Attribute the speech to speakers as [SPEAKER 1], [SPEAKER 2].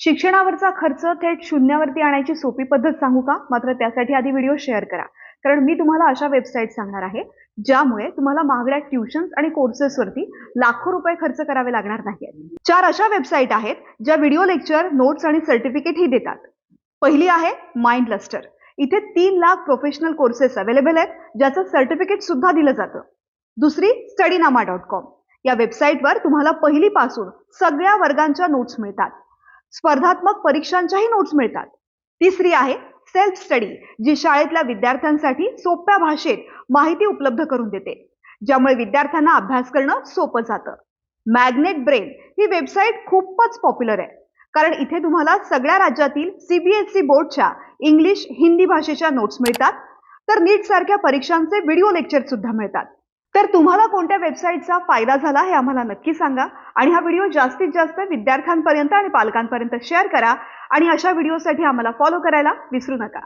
[SPEAKER 1] शिक्षणावरचा खर्च थेट शून्यावरती आणायची सोपी पद्धत सांगू का? मात्र त्यासाठी आधी व्हिडिओ शेअर करा. कारण मी तुम्हाला अशा वेबसाईट सांगणार आहे, ज्यामुळे तुम्हाला महागड्या ट्युशन्स आणि कोर्सेसवरती लाखो रुपये खर्च करावे लागणार नाहीत. 4 अशा वेबसाईट आहेत, ज्या व्हिडिओ लेक्चर, नोट्स आणि सर्टिफिकेटही देतात. पहिली आहे माइंड लस्टर. इथे 3 लाख प्रोफेशनल कोर्सेस अवेलेबल आहेत, ज्याचं सर्टिफिकेट सुद्धा दिलं जातं. दुसरी studynaama.com. या वेबसाईटवर तुम्हाला पहिलीपासून सगळ्या वर्गांच्या नोट्स मिळतात. स्पर्धात्मक परीक्षांच्याही नोट्स मिळतात. तिसरी आहे सेल्फ स्टडी, जी शाळेतल्या विद्यार्थ्यांसाठी सोप्या भाषेत माहिती उपलब्ध करून देते, ज्यामुळे विद्यार्थ्यांना अभ्यास करणं सोपं जातं. मॅग्नेट ब्रेन ही वेबसाईट खूपच पॉप्युलर आहे, कारण इथे तुम्हाला सगळ्या राज्यातील सीबीएसई बोर्डच्या इंग्लिश, हिंदी भाषेच्या नोट्स मिळतात. तर नीट सारख्या परीक्षांचे व्हिडिओ लेक्चर सुद्धा मिळतात. तर तुम्हाला कोणत्या वेबसाईटचा फायदा झाला हे आम्हाला नक्की सांगा आणि हा व्हिडिओ जास्तीत जास्त विद्यार्थ्यांपर्यंत आणि पालकांपर्यंत शेअर करा आणि अशा व्हिडिओसाठी आम्हाला फॉलो करायला विसरू नका.